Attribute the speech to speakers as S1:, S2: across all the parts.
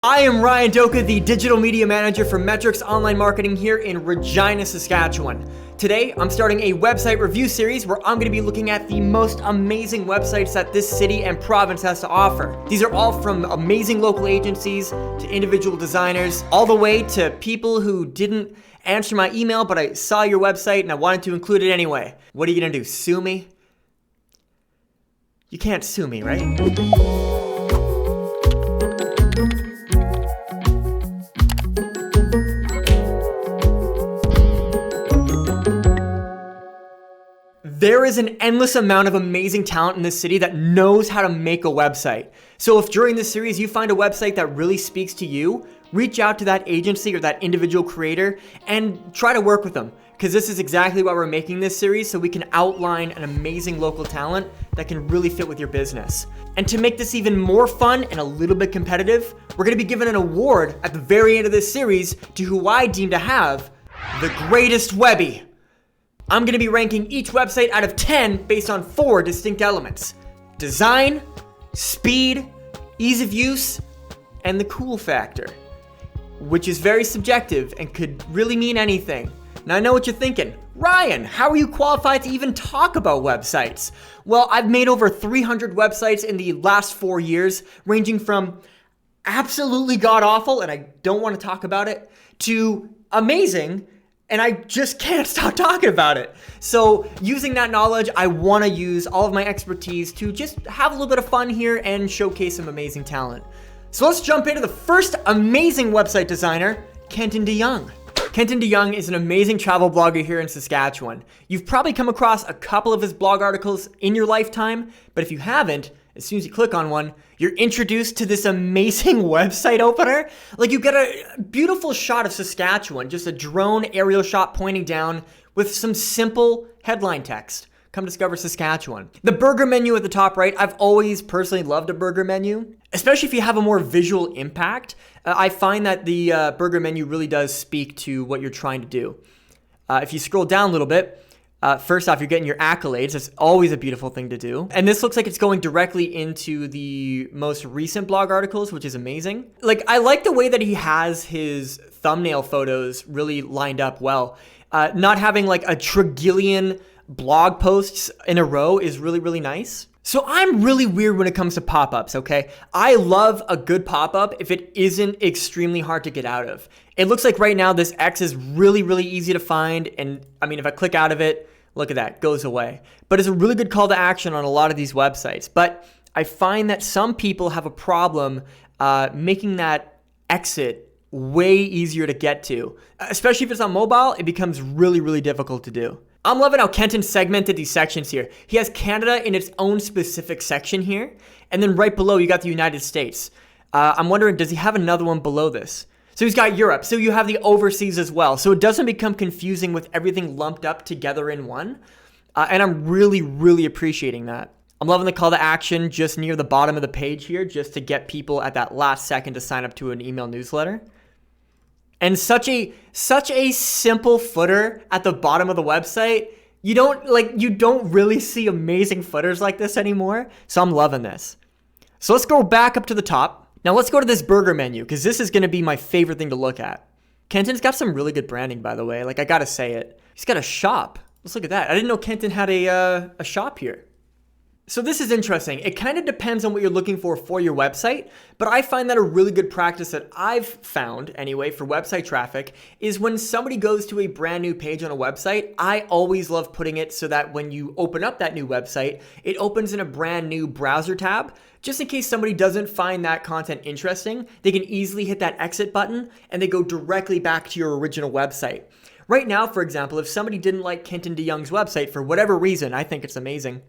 S1: I am Ryan Doka, the Digital Media Manager for Metrics Online Marketing here in Regina, Saskatchewan. Today, I'm starting a website review series where I'm going to be looking at the most amazing websites that this city and province has to offer. These are all from amazing local agencies to individual designers, all the way to people who didn't answer my email, but I saw your website and I wanted to include it anyway. What are you going to do, sue me? You can't sue me, right? There is an endless amount of amazing talent in this city that knows how to make a website. So if during this series you find a website that really speaks to you, reach out to that agency or that individual creator and try to work with them. Because this is exactly why we're making this series, so we can outline an amazing local talent that can really fit with your business. And to make this even more fun and a little bit competitive, we're going to be giving an award at the very end of this series to who I deem to have the greatest Webby. I'm going to be ranking each website out of 10 based on 4 distinct elements: design, speed, ease of use, and the cool factor, which is very subjective and could really mean anything. Now I know what you're thinking. Ryan, how are you qualified to even talk about websites? Well, I've made over 300 websites in the last 4 years, ranging from absolutely god-awful, and I don't want to talk about it, to amazing, and I just can't stop talking about it. So using that knowledge, I want to use all of my expertise to just have a little bit of fun here and showcase some amazing talent. So let's jump into the first amazing website designer, Kenton DeJong. Kenton DeJong is an amazing travel blogger here in Saskatchewan. You've probably come across a couple of his blog articles in your lifetime, but if you haven't, as soon as you click on one, you're introduced to this amazing website opener. Like, you get a beautiful shot of Saskatchewan, just a drone aerial shot pointing down with some simple headline text. Come discover Saskatchewan. The burger menu at the top right, I've always personally loved a burger menu, especially if you have a more visual impact. I find that the burger menu really does speak to what you're trying to do. If you scroll down a little bit, first off, you're getting your accolades. It's always a beautiful thing to do. And this looks like it's going directly into the most recent blog articles, which is amazing. Like, I like the way that he has his thumbnail photos really lined up well. Not having like a trillion blog posts in a row is really, really nice. So I'm really weird when it comes to pop-ups, okay? I love a good pop-up if it isn't extremely hard to get out of. It looks like right now this X is really, really easy to find. And I mean, if I click out of it, look at that, goes away. But it's a really good call to action on a lot of these websites. But I find that some people have a problem making that exit way easier to get to. Especially if it's on mobile, it becomes really, really difficult to do. I'm loving how Kenton segmented these sections here. He has Canada in its own specific section here. And then right below, you got the United States. I'm wondering, does he have another one below this? So he's got Europe. So you have the overseas as well. So it doesn't become confusing with everything lumped up together in one. And I'm really, really appreciating that. I'm loving the call to action just near the bottom of the page here, just to get people at that last second to sign up to an email newsletter. And such a simple footer at the bottom of the website. You don't really see amazing footers like this anymore. So I'm loving this. So let's go back up to the top. Now let's go to this burger menu, because this is going to be my favorite thing to look at. Kenton's got some really good branding, by the way. Like, I got to say it. He's got a shop. Let's look at that. I didn't know Kenton had a shop here. So this is interesting. It kind of depends on what you're looking for your website, but I find that a really good practice that I've found anyway for website traffic is when somebody goes to a brand new page on a website, I always love putting it so that when you open up that new website, it opens in a brand new browser tab. Just in case somebody doesn't find that content interesting, they can easily hit that exit button and they go directly back to your original website. Right now, for example, if somebody didn't like Kenton DeJong's website for whatever reason, I think it's amazing,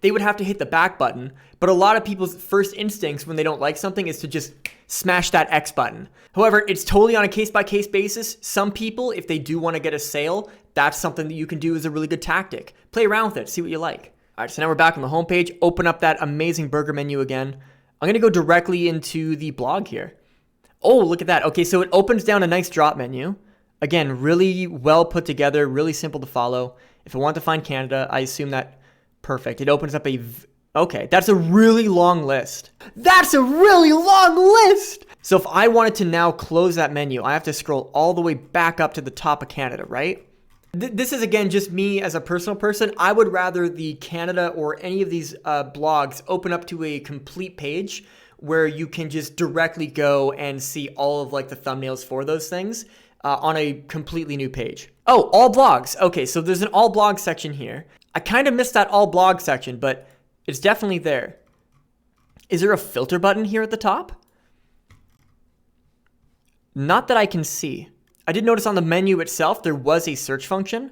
S1: they would have to hit the back button. But a lot of people's first instincts when they don't like something is to just smash that X button. However, it's totally on a case-by-case basis. Some people, if they do want to get a sale, that's something that you can do as a really good tactic. Play around with it, see what you like. All right, so now we're back on the homepage. Open up that amazing burger menu again. I'm going to go directly into the blog here. Oh, look at that. Okay, so it opens down a nice drop menu. Again, really well put together, really simple to follow. If I want to find Canada, I assume that perfect. It opens up a Okay, that's a really long list. That's a really long list! So if I wanted to now close that menu, I have to scroll all the way back up to the top of Canada, right? This is, again, just me as a personal person. I would rather the Canada or any of these blogs open up to a complete page where you can just directly go and see all of like the thumbnails for those things on a completely new page. Oh, all blogs. Okay, so there's an all blogs section here. I kind of missed that all blog section, but it's definitely there. Is there a filter button here at the top? Not that I can see. I did notice on the menu itself, there was a search function.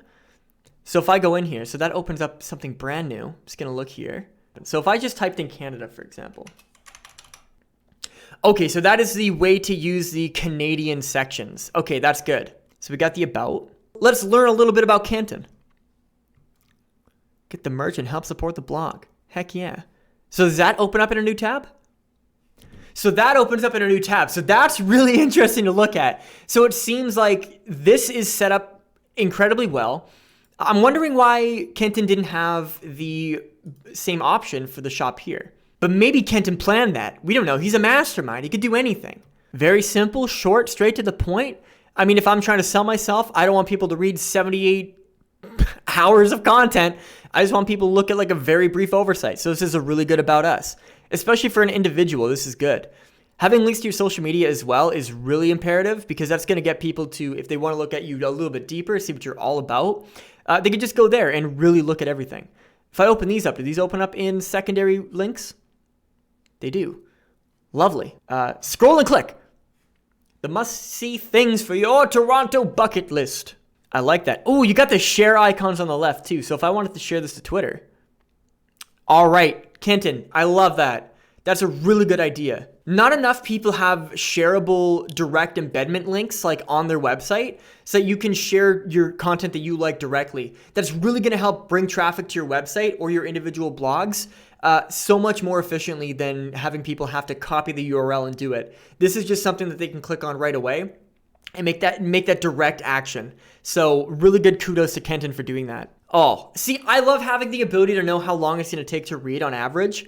S1: So if I go in here, so that opens up something brand new. I'm just gonna look here. So if I just typed in Canada, for example. Okay, so that is the way to use the Canadian sections. Okay, that's good. So we got the about. Let's learn a little bit about Kenton. Get the merch and help support the blog. Heck yeah. So does that open up in a new tab? So that opens up in a new tab. So that's really interesting to look at. So it seems like this is set up incredibly well. I'm wondering why Kenton didn't have the same option for the shop here. But maybe Kenton planned that. We don't know. He's a mastermind. He could do anything. Very simple, short, straight to the point. I mean, if I'm trying to sell myself, I don't want people to read 78 hours of content. I just want people to look at like a very brief oversight. So this is a really good about us. Especially for an individual, this is good. Having links to your social media as well is really imperative because that's going to get people to, if they want to look at you a little bit deeper, see what you're all about, they can just go there and really look at everything. If I open these up, do these open up in secondary links? They do. Lovely. Scroll and click. The must-see things for your Toronto bucket list. I like that. Oh, you got the share icons on the left too. So if I wanted to share this to Twitter. All right. Kenton, I love that. That's a really good idea. Not enough people have shareable direct embedment links like on their website so that you can share your content that you like directly. That's really going to help bring traffic to your website or your individual blogs so much more efficiently than having people have to copy the URL and do it. This is just something that they can click on right away and make that direct action. So really good kudos to Kenton for doing that. Oh, see, I love having the ability to know how long it's going to take to read on average.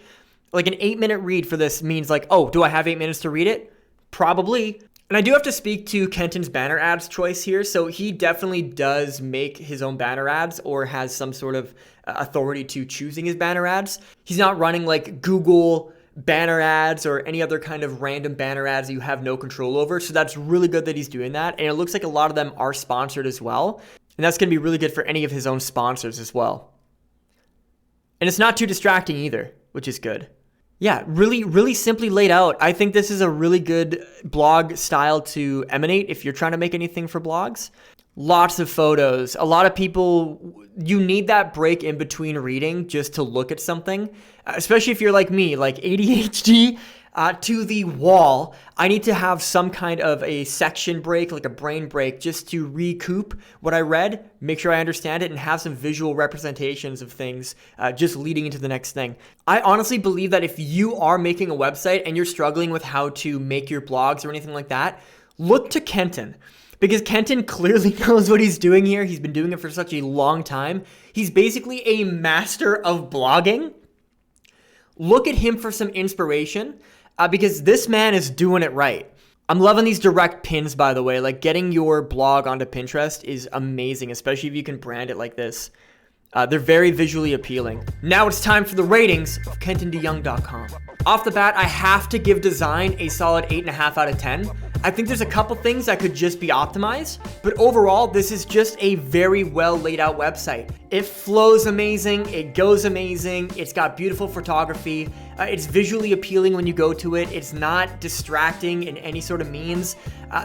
S1: Like an 8-minute read for this means like, oh, do I have 8 minutes to read it? Probably. And I do have to speak to Kenton's banner ads choice here. So he definitely does make his own banner ads or has some sort of authority to choosing his banner ads. He's not running like Google banner ads or any other kind of random banner ads that you have no control over. So that's really good that he's doing that. And it looks like a lot of them are sponsored as well. And that's going to be really good for any of his own sponsors as well. And it's not too distracting either, which is good. Yeah, really, really simply laid out. I think this is a really good blog style to emanate if you're trying to make anything for blogs. Lots of photos. A lot of people, you need that break in between reading just to look at something, especially if you're like me, like ADHD to the wall. I need to have some kind of a section break, like a brain break, just to recoup what I read, make sure I understand it, and have some visual representations of things just leading into the next thing. I honestly believe that if you are making a website and you're struggling with how to make your blogs or anything like that, look to Kenton. Because Kenton clearly knows what he's doing here. He's been doing it for such a long time. He's basically a master of blogging. Look at him for some inspiration because this man is doing it right. I'm loving these direct pins, by the way. Like getting your blog onto Pinterest is amazing, especially if you can brand it like this. They're very visually appealing. Now it's time for the ratings of KentonDeJong.com. Off the bat, I have to give design a solid 8.5 out of 10. I think there's a couple things that could just be optimized, but overall, this is just a very well laid out website. It flows amazing, it goes amazing, it's got beautiful photography, it's visually appealing when you go to it, it's not distracting in any sort of means.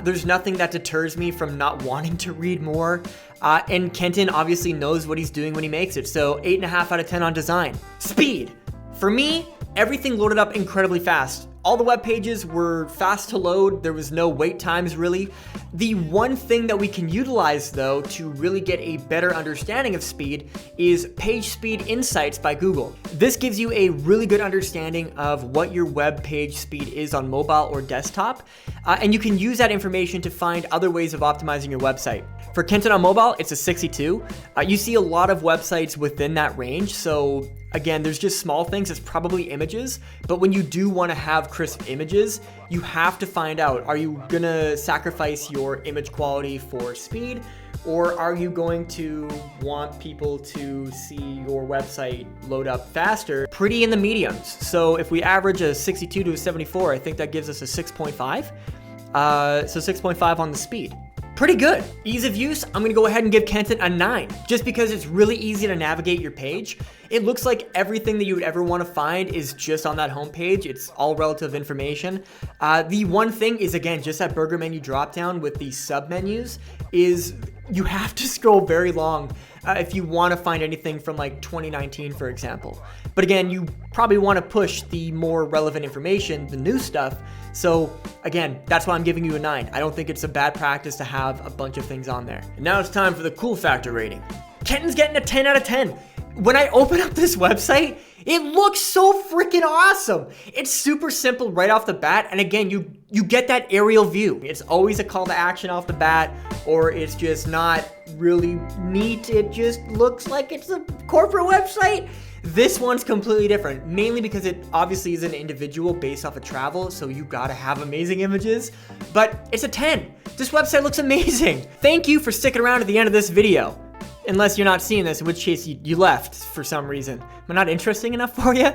S1: There's nothing that deters me from not wanting to read more. And Kenton obviously knows what he's doing when he makes it, so 8.5 out of 10 on design. Speed. For me, everything loaded up incredibly fast. All the web pages were fast to load. There was no wait times really. The one thing that we can utilize though to really get a better understanding of speed is Page Speed Insights by Google. This gives you a really good understanding of what your web page speed is on mobile or desktop. And you can use that information to find other ways of optimizing your website. For Kenton on mobile, it's a 62. You see a lot of websites within that range. So Again, there's just small things. It's probably images, but when you do want to have crisp images, you have to find out, are you gonna sacrifice your image quality for speed? Or are you going to want people to see your website load up faster? Pretty in the mediums. So if we average a 62 to a 74, I think that gives us a 6.5. So 6.5 on the speed. Pretty good. Ease of use, I'm gonna go ahead and give Kenton a 9, just because it's really easy to navigate your page. It looks like everything that you would ever wanna find is just on that homepage. It's all relative information. The one thing is, again, just that burger menu dropdown with the sub menus is you have to scroll very long if you wanna find anything from like 2019, for example. But again, you probably wanna push the more relevant information, the new stuff. So again, that's why I'm giving you a 9. I don't think it's a bad practice to have a bunch of things on there. And now it's time for the cool factor rating. Kenton's getting a 10 out of 10. When I open up this website, it looks so freaking awesome. It's super simple right off the bat. And again, you get that aerial view. It's always a call to action off the bat, or it's just not really neat. It just looks like it's a corporate website. This one's completely different, mainly because it obviously is an individual based off of travel, so you gotta have amazing images, but it's a 10. This website looks amazing. Thank you for sticking around to the end of this video. Unless you're not seeing this, in which case you left for some reason. Am I not interesting enough for you?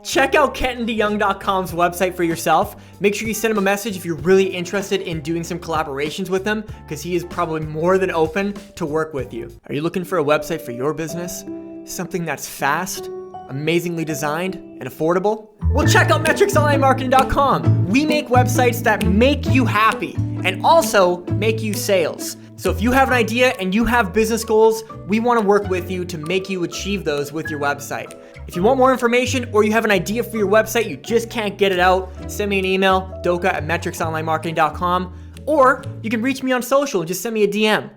S1: Check out KentonDeJong.com's website for yourself. Make sure you send him a message if you're really interested in doing some collaborations with him, because he is probably more than open to work with you. Are you looking for a website for your business? Something that's fast, amazingly designed, and affordable? Well, check out MetricsOnlineMarketing.com. We make websites that make you happy and also make you sales. So if you have an idea and you have business goals, we want to work with you to make you achieve those with your website. If you want more information or you have an idea for your website, you just can't get it out, send me an email, doka@MetricsOnlineMarketing.com, or you can reach me on social and just send me a DM.